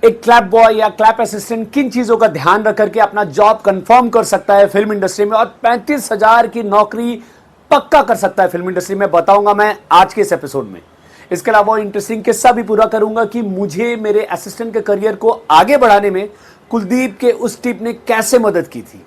एक clap boy या clap assistant किन चीजों का ध्यान रख करके अपना जॉब कंफर्म कर सकता है फिल्म इंडस्ट्री में और 35,000 की नौकरी पक्का कर सकता है फिल्म इंडस्ट्री में, बताऊंगा मैं आज के इस एपिसोड में। इसके अलावा इंटरेस्टिंग किस्सा भी पूरा करूंगा कि मुझे मेरे असिस्टेंट के करियर को आगे बढ़ाने में कुलदीप के उस टिप ने कैसे मदद की थी,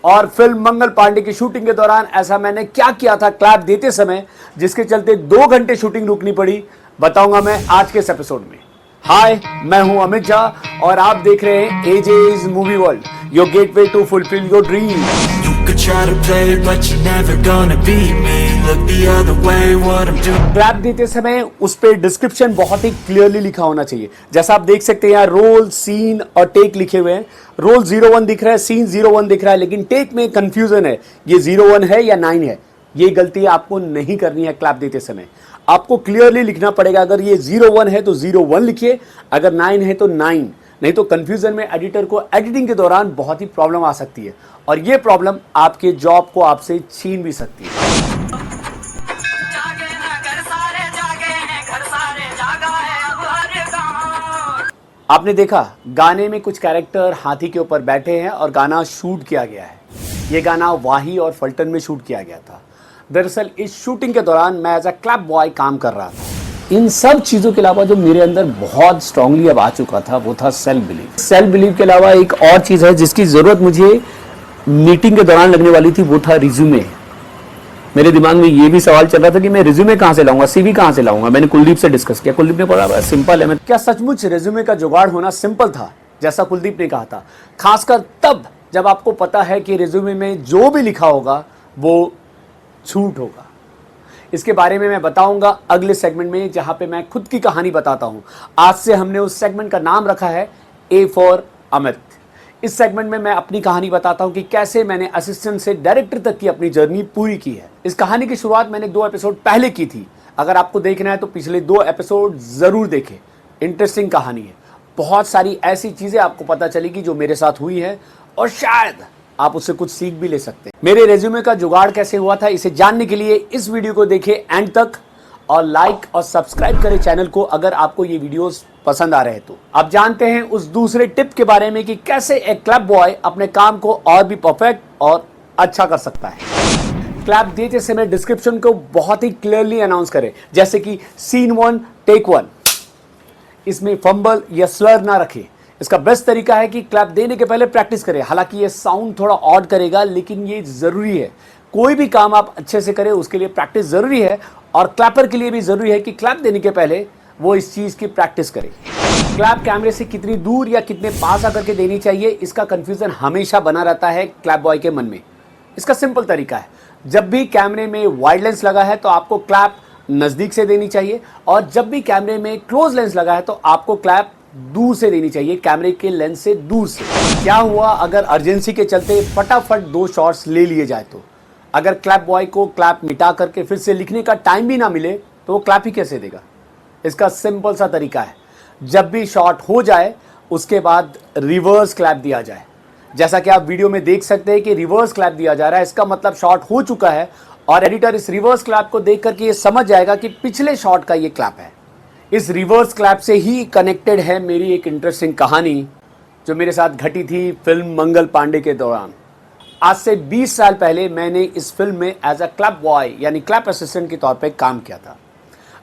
और फिल्म मंगल पांडे की शूटिंग के दौरान ऐसा मैंने क्या किया था क्लैप देते समय जिसके चलते 2 घंटे शूटिंग रुकनी पड़ी, बताऊंगा मैं आज के इस एपिसोड में। हाय, मैं हूं अमित झा और आप देख रहे हैं AJ's movie world, your gateway to fulfil your dream. Clap देते समय उस पे डिस्क्रिप्शन बहुत ही क्लियरली लिखा होना चाहिए। जैसा आप देख सकते हैं यहाँ रोल, सीन और टेक लिखे हुए हैं। रोल 01 दिख रहा है, सीन 01 दिख रहा है, लेकिन टेक में कंफ्यूजन है, ये 01 है या 9 है। ये गलती आपको नहीं करनी है क्लैप देते समय। आपको क्लियरली लिखना पड़ेगा, अगर ये 01 है तो 01 लिखिए, अगर 9 है तो 9, नहीं तो कंफ्यूजन में एडिटर को एडिटिंग के दौरान बहुत ही प्रॉब्लम आ सकती है और ये प्रॉब्लम आपके जॉब को आपसे छीन भी सकती है। आपने देखा गाने में कुछ कैरेक्टर हाथी के ऊपर बैठे हैं और गाना शूट किया गया है। ये गाना वाही और फल्टन में शूट किया गया था। दरअसल इस शूटिंग के दौरान मैं एज अ क्लैप बॉय काम कर रहा था। इन सब चीज़ों के अलावा जो मेरे अंदर बहुत स्ट्रांगली अब आ चुका था वो था सेल्फ बिलीव। सेल्फ बिलीव के अलावा एक और चीज़ है जिसकी ज़रूरत मुझे मीटिंग के दौरान लगने वाली थी, वो था रिज्यूमे। मेरे दिमाग में ये भी सवाल चल रहा था कि मैं रिज्यूमे कहाँ से लाऊंगा, सीवी कहाँ से लाऊंगा। मैंने कुलदीप से डिस्कस किया, कुलदीप ने बोला सिंपल है। मैं क्या सचमुच रिज्यूमे का जुगाड़ होना सिंपल था जैसा कुलदीप ने कहा था? खासकर तब जब आपको पता है कि रिज्यूमे में जो भी लिखा होगा वो झूठ होगा। इसके बारे में मैं बताऊंगा अगले सेगमेंट में, जहां पे मैं खुद की कहानी बताता हूं। आज से हमने उस सेगमेंट का नाम रखा है ए फॉर अमित। इस सेगमेंट में मैं अपनी कहानी बताता हूं कि कैसे मैंने असिस्टेंट से डायरेक्टर तक की अपनी जर्नी पूरी की है। इस कहानी की शुरुआत मैंने 2 एपिसोड पहले की थी। अगर आपको देखना है तो पिछले 2 एपिसोड जरूर देखें। इंटरेस्टिंग कहानी है, बहुत सारी ऐसी चीजें आपको पता चलेगी जो मेरे साथ हुई है और शायद आप उससे कुछ सीख भी ले सकते हैं। मेरे रेज्यूमे का जुगाड़ कैसे हुआ था, इसे जानने के लिए इस वीडियो को देखें एंड तक और लाइक और सब्सक्राइब करें चैनल को अगर आपको ये वीडियोस पसंद आ रहे हैं तो। अब जानते हैं उस दूसरे टिप के बारे में कि कैसे एक क्लैप बॉय अपने काम को और भी परफेक्ट और अच्छा कर सकता है। क्लैप देते समय डिस्क्रिप्शन को बहुत ही क्लियरली अनाउंस करें, जैसे कि सीन 1 टेक 1। इसमें फंबल या स्लर ना रखें। इसका बेस्ट तरीका है कि क्लैप देने के पहले प्रैक्टिस करें। हालांकि ये साउंड थोड़ा ऑड करेगा लेकिन ये जरूरी है। कोई भी काम आप अच्छे से करें उसके लिए प्रैक्टिस जरूरी है और क्लैपर के लिए भी जरूरी है कि क्लैप देने के पहले वो इस चीज की प्रैक्टिस करे। क्लैप कैमरे से कितनी दूर या कितने पास आकर के देनी चाहिए, इसका कंफ्यूजन हमेशा बना रहता है क्लैप बॉय के मन में। इसका सिंपल तरीका है, जब भी कैमरे में वाइड लेंस लगा है तो आपको क्लैप नजदीक से देनी चाहिए और जब भी कैमरे में क्लोज लेंस लगा है तो आपको क्लैप दूर से देनी चाहिए, कैमरे के लेंस से दूर से। क्या हुआ अगर अर्जेंसी के चलते फटाफट 2 शॉट्स ले लिए जाए तो? अगर क्लैप बॉय को क्लैप मिटा करके फिर से लिखने का टाइम भी ना मिले तो वो क्लैप ही कैसे देगा? इसका सिंपल सा तरीका है, जब भी शॉट हो जाए उसके बाद रिवर्स क्लैप दिया जाए। जैसा कि आप वीडियो में देख सकते हैं कि रिवर्स क्लैप दिया जा रहा है, इसका मतलब शॉट हो चुका है और एडिटर इस रिवर्स क्लैप को देख करके ये समझ जाएगा कि पिछले शॉट का ये क्लैप है। इस रिवर्स क्लैप से ही कनेक्टेड है मेरी एक इंटरेस्टिंग कहानी जो मेरे साथ घटी थी फिल्म मंगल पांडे के दौरान। आज से 20 साल पहले मैंने इस फिल्म में एज अ क्लैप बॉय यानी क्लैप असिस्टेंट के तौर पे काम किया था।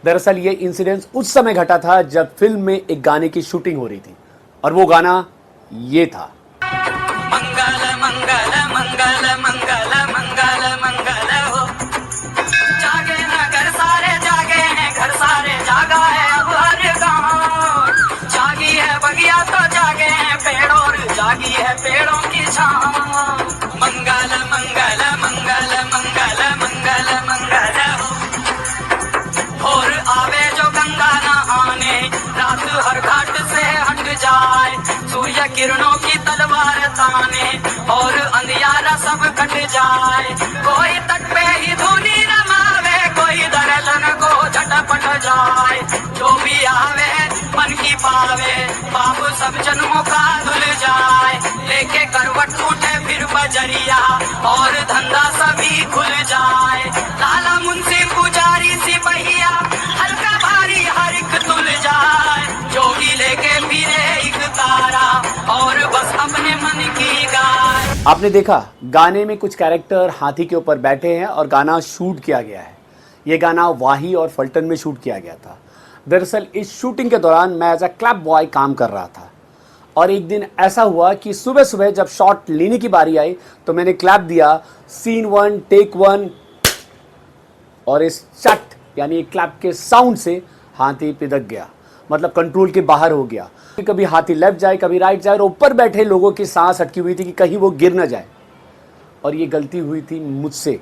दरअसल ये इंसिडेंस उस समय घटा था जब फिल्म में एक गाने की शूटिंग हो रही थी और वो गाना ये था। मंगल मंगल मंगल मंगल मंगल मंगल हो, जागे ना घर सारे जागे हैं, घर सारे जागा है अब हर गाँव। जागी है बगिया तो जागे हैं पेड़ और जागी है पेड़ों की छाँव। मंगल मंगल मंगल मंगल मंगल मंगल हो, और आवे जो गंगा नहाने रात हर घाट से हट जाए, सूर्य किरणों की तलवार ताने और अंधियारा सब कट जाए। कोई तट पे ही धूनी रमावे, कोई दर्शन को झटपट जाए। जो भी आवे मन की पावे, पाप सब जन्मों का धुल जाए। लेके करवट उठे फिर बजरिया और धंधा सभी खुल जाए। लाला मुंशी पुजारी सिपहिया हल्का भारी हर एक तुल जाए। जोगी लेके फिरे आपने देखा गाने में कुछ कैरेक्टर हाथी के ऊपर बैठे हैं और गाना शूट किया गया है। ये गाना वाही और फल्टन में शूट किया गया था। दरअसल इस शूटिंग के दौरान मैं एज अ क्लैप बॉय काम कर रहा था और एक दिन ऐसा हुआ कि सुबह सुबह जब शॉट लेने की बारी आई तो मैंने क्लैप दिया, सीन 1 टेक 1, और इस चट यानी क्लैप के साउंड से हाथी पिदक गया, मतलब कंट्रोल के बाहर हो गया। कभी हाथी लेफ्ट जाए कभी राइट जाए और ऊपर बैठे लोगों की सांस अटकी हुई थी कि कहीं वो गिर न जाए। और ये गलती हुई थी मुझसे,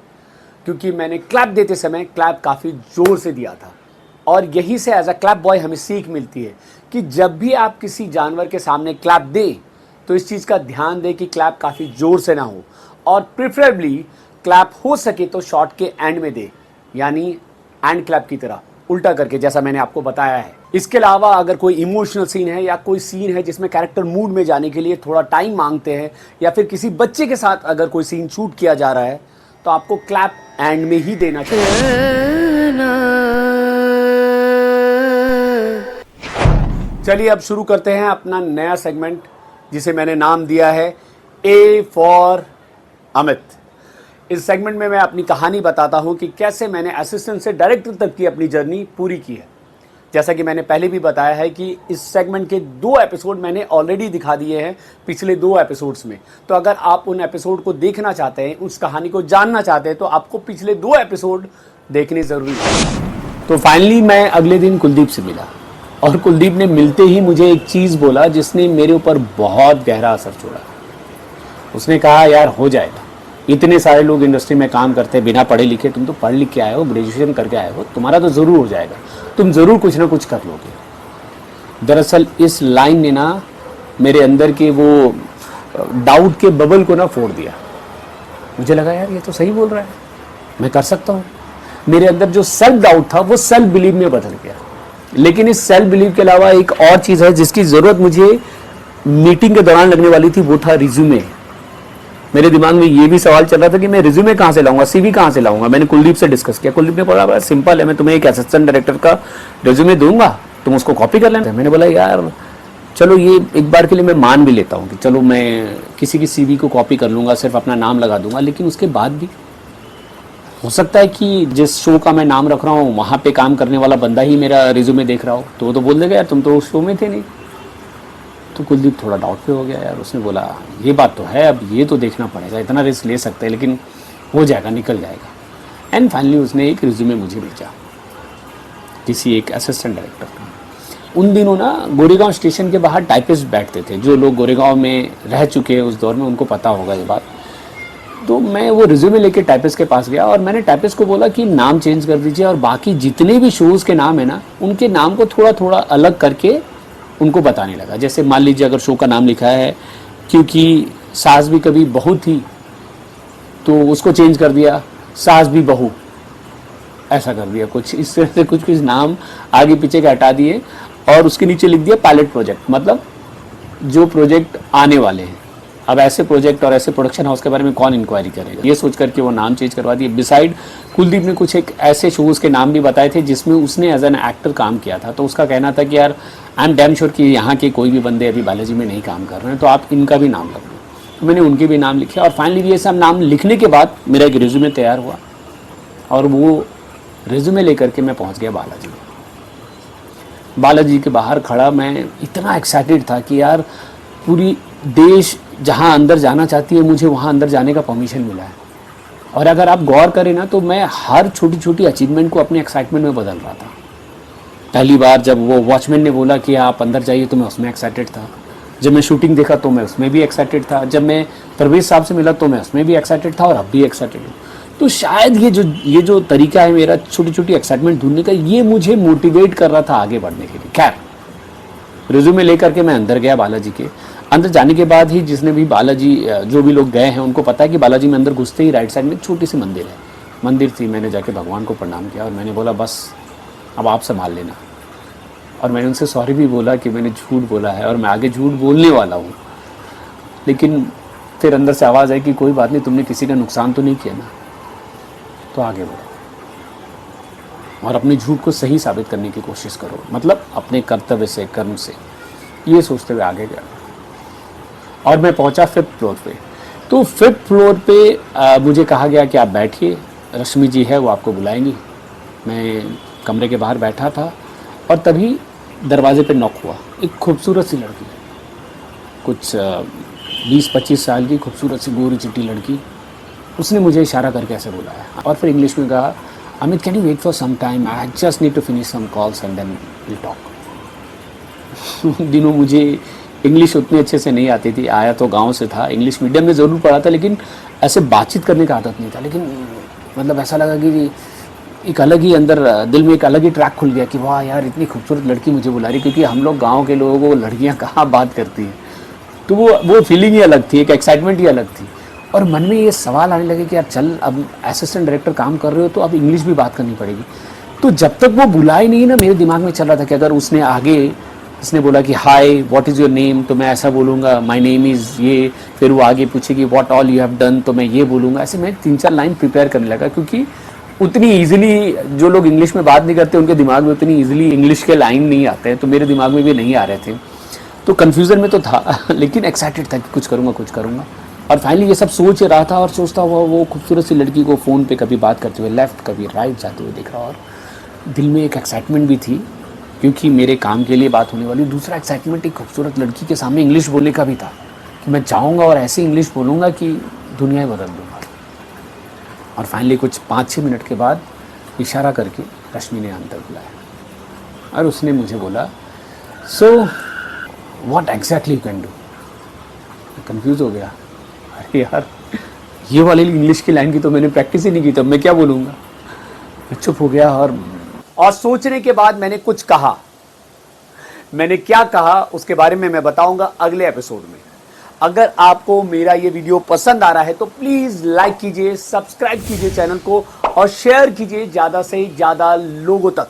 क्योंकि मैंने क्लैप देते समय क्लैप काफ़ी ज़ोर से दिया था। और यही से एज अ क्लैप बॉय हमें सीख मिलती है कि जब भी आप किसी जानवर के सामने क्लैप दें तो इस चीज़ का ध्यान दें कि क्लैप काफ़ी ज़ोर से ना हो, और प्रेफरेबली क्लैप हो सके तो शॉट के एंड में दे, यानी एंड क्लैप की तरह उल्टा करके, जैसा मैंने आपको बताया है। इसके अलावा अगर कोई इमोशनल सीन है या कोई सीन है जिसमें कैरेक्टर मूड में जाने के लिए थोड़ा टाइम मांगते हैं, या फिर किसी बच्चे के साथ अगर कोई सीन शूट किया जा रहा है, तो आपको क्लैप एंड में ही देना चाहिए। चलिए अब शुरू करते हैं अपना नया सेगमेंट, जिसे मैंने नाम दिया है ए फॉर अमित। इस सेगमेंट में मैं अपनी कहानी बताता हूं कि कैसे मैंने असिस्टेंट से डायरेक्टर तक की अपनी जर्नी पूरी की है। जैसा कि मैंने पहले भी बताया है कि इस सेगमेंट के 2 एपिसोड मैंने ऑलरेडी दिखा दिए हैं पिछले 2 एपिसोड्स में। तो अगर आप उन एपिसोड को देखना चाहते हैं, उस कहानी को जानना चाहते हैं, तो आपको पिछले 2 एपिसोड देखने ज़रूरी है। तो फाइनली मैं अगले दिन कुलदीप से मिला और कुलदीप ने मिलते ही मुझे एक चीज़ बोला जिसने मेरे ऊपर बहुत गहरा असर छोड़ा। उसने कहा, यार हो जाएगा, इतने सारे लोग इंडस्ट्री में काम करते हैं बिना पढ़े लिखे, तुम तो पढ़ लिख के आए हो, ग्रेजुएशन करके आए हो, तुम्हारा तो ज़रूर हो जाएगा, तुम ज़रूर कुछ ना कुछ कर लोगे। दरअसल इस लाइन ने ना मेरे अंदर के वो डाउट के बबल को ना फोड़ दिया। मुझे लगा यार ये तो सही बोल रहा है, मैं कर सकता हूँ। मेरे अंदर जो सेल्फ डाउट था वो सेल्फ बिलीव में बदल गया। लेकिन इस सेल्फ बिलीव के अलावा एक और चीज़ है जिसकी ज़रूरत मुझे मीटिंग के दौरान लगने वाली थी, वो था रिज्यूमे। मेरे दिमाग में ये भी सवाल चल रहा था कि मैं रिज्यूमे कहाँ से लाऊंगा, सीवी कहाँ से लाऊंगा। मैंने कुलदीप से डिस्कस किया। कुलदीप ने बोला, बड़ा सिंपल है, मैं तुम्हें एक असिस्टेंट डायरेक्टर का रिज्यूमे दूंगा, तुम उसको कॉपी कर लेना। मैंने बोला यार चलो ये एक बार के लिए मैं मान भी लेता हूँ कि चलो मैं किसी की सीवी को कॉपी कर लूँगा, सिर्फ अपना नाम लगा दूंगा, लेकिन उसके बाद भी हो सकता है कि जिस शो का मैं नाम रख रहा हूँ वहाँ पे काम करने वाला बंदा ही मेरा रिज्यूमे देख रहा हो, तो वो तो बोल देगा यार तुम तो उस शो में थे नहीं। तो कुलदीप थोड़ा डाउट पे हो गया यार। उसने बोला ये बात तो है, अब ये तो देखना पड़ेगा, इतना रिस्क ले सकते हैं लेकिन हो जाएगा, निकल जाएगा। एंड फाइनली उसने एक रिज्यूमे मुझे भेजा किसी एक असिस्टेंट डायरेक्टर का। उन दिनों ना गोरेगांव स्टेशन के बाहर टाइपिस्ट बैठते थे, जो लोग गोरेगांव में रह चुके हैं उस दौर में उनको पता होगा ये बात। तो मैं वो रिज्यूमे लेके टाइपिस्ट के पास गया और मैंने टाइपिस्ट को बोला कि नाम चेंज कर दीजिए और बाकी जितने भी शोज़ के नाम है ना उनके नाम को थोड़ा थोड़ा अलग करके उनको बताने लगा। जैसे मान लीजिए अगर शो का नाम लिखा है क्योंकि सास भी कभी बहू थी, तो उसको चेंज कर दिया सास भी बहू, ऐसा कर दिया। कुछ इस तरह से कुछ नाम आगे पीछे के हटा दिए और उसके नीचे लिख दिया पायलट प्रोजेक्ट, मतलब जो प्रोजेक्ट आने वाले हैं। अब ऐसे प्रोजेक्ट और ऐसे प्रोडक्शन हाउस के बारे में कौन इंक्वायरी करेगा, ये सोच करके वो नाम चेंज करवा दिए। बिसाइड कुलदीप ने कुछ एक ऐसे शोज़ के नाम भी बताए थे जिसमें उसने एज एन एक्टर काम किया था। तो उसका कहना था कि यार आई एम डैम श्योर कि यहाँ के कोई भी बंदे अभी बालाजी में नहीं काम कर रहे हैं, तो आप इनका भी नाम लग लो। तो मैंने उनके भी नाम लिखे और फाइनली ये सब नाम लिखने के बाद मेरा एक रिज्यूमे तैयार हुआ और वो रिज्यूमे लेकर के मैं पहुँच गया बालाजी में। बालाजी के बाहर खड़ा मैं इतना एक्साइटेड था कि यार पूरी देश जहाँ अंदर जाना चाहती है मुझे वहाँ अंदर जाने का परमिशन मिला है। और अगर आप गौर करें ना तो मैं हर छोटी छोटी अचीवमेंट को अपने एक्साइटमेंट में बदल रहा था। पहली बार जब वो वॉचमैन ने बोला कि आप अंदर जाइए तो मैं उसमें एक्साइटेड था। जब मैं शूटिंग देखा तो मैं उसमें भी एक्साइटेड था। जब मैं परवेज साहब से मिला तो मैं उसमें भी एक्साइटेड था और अब भी एक्साइटेड हूँ। तो शायद ये जो तरीका है मेरा छोटी छोटी एक्साइटमेंट ढूंढने का, ये मुझे मोटिवेट कर रहा था आगे बढ़ने के लिए। खैर रिज्यूमे लेकर के मैं अंदर गया बालाजी के। अंदर जाने के बाद ही जिसने भी बालाजी जो भी लोग गए हैं उनको पता है कि बालाजी में अंदर घुसते ही राइट साइड में एक छोटी सी मंदिर है। मंदिर थी, मैंने जाके भगवान को प्रणाम किया और मैंने बोला बस अब आप संभाल लेना। और मैंने उनसे सॉरी भी बोला कि मैंने झूठ बोला है और मैं आगे झूठ बोलने वाला हूँ। लेकिन फिर अंदर से आवाज़ आई कि कोई बात नहीं, तुमने किसी का नुकसान तो नहीं किया ना, तो आगे बढ़ो और अपने झूठ को सही साबित करने की कोशिश करो, मतलब अपने कर्तव्य से, कर्म से। ये सोचते हुए आगे गया और मैं पहुंचा 5th फ्लोर पे। तो 5th फ्लोर पे मुझे कहा गया कि आप बैठिए, रश्मि जी है वो आपको बुलाएंगी। मैं कमरे के बाहर बैठा था और तभी दरवाजे पे नॉक हुआ। एक खूबसूरत सी लड़की, कुछ 20-25 साल की खूबसूरत सी गोरी चिट्टी लड़की, उसने मुझे इशारा करके ऐसे बुलाया और फिर इंग्लिश में कहा, Amit can you wait for some time, I just need to finish some calls and then will talk. उन दिनों मुझे इंग्लिश उतनी अच्छे से नहीं आती थी, आया तो गांव से था, इंग्लिश मीडियम में ज़रूर पढ़ा था, लेकिन ऐसे बातचीत करने का आदत नहीं था। लेकिन मतलब ऐसा लगा कि एक अलग ही अंदर दिल में एक अलग ही ट्रैक खुल गया कि वाह यार इतनी खूबसूरत लड़की मुझे बुला रही, क्योंकि हम लोग गांव के लोगों को लड़कियां कहाँ बात करती हैं। तो वो फीलिंग ही अलग थी, एक एक्साइटमेंट ही अलग थी। और मन में ये सवाल आने लगे कि यार चल, अब असिस्टेंट डायरेक्टर काम कर रहे हो तो अब इंग्लिश भी बात करनी पड़ेगी। तो जब तक वो बुलाई नहीं ना, मेरे दिमाग में चल रहा था कि अगर उसने आगे इसने बोला कि hi what is your name, तो मैं ऐसा बोलूँगा माय नेम इज़ ये, फिर वो आगे पूछेगी what all you have done, तो मैं ये बोलूँगा। ऐसे मैं 3-4 लाइन प्रिपेयर करने लगा, क्योंकि उतनी इजीली जो लोग इंग्लिश में बात नहीं करते उनके दिमाग में उतनी इजीली इंग्लिश के लाइन नहीं आते हैं, तो मेरे दिमाग में भी नहीं आ रहे थे। तो कन्फ्यूज़न में तो था लेकिन एक्साइटेड था कि कुछ करूँगा। और फाइनली ये सब सोच रहा था और सोचता हुआ वो खूबसूरत सी लड़की को फ़ोन पे कभी बात करते हुए लेफ़्ट कभी राइट जाते हुए देख रहा। और दिल में एक एक्साइटमेंट भी थी, क्योंकि मेरे काम के लिए बात होने वाली। दूसरा एक्साइटमेंट एक खूबसूरत लड़की के सामने इंग्लिश बोलने का भी था, कि मैं जाऊँगा और ऐसे इंग्लिश बोलूँगा कि दुनिया ही बदल दूँगा। और फाइनली कुछ 5-6 मिनट के बाद इशारा करके रश्मि ने अंदर बुलाया और उसने मुझे बोला, so what exactly you can do. Confuse हो गया, अरे यार ये वाली इंग्लिश की लाइन की तो मैंने प्रैक्टिस ही नहीं की, तब मैं क्या बोलूँगा। मैं चुप हो गया और सोचने के बाद मैंने कुछ कहा। मैंने क्या कहा उसके बारे में मैं बताऊंगा अगले एपिसोड में। अगर आपको मेरा ये वीडियो पसंद आ रहा है तो प्लीज लाइक कीजिए, सब्सक्राइब कीजिए चैनल को और शेयर कीजिए ज्यादा से ज्यादा लोगों तक,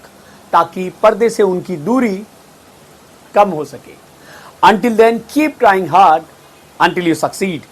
ताकि पर्दे से उनकी दूरी कम हो सके। Until then, keep trying hard until you succeed.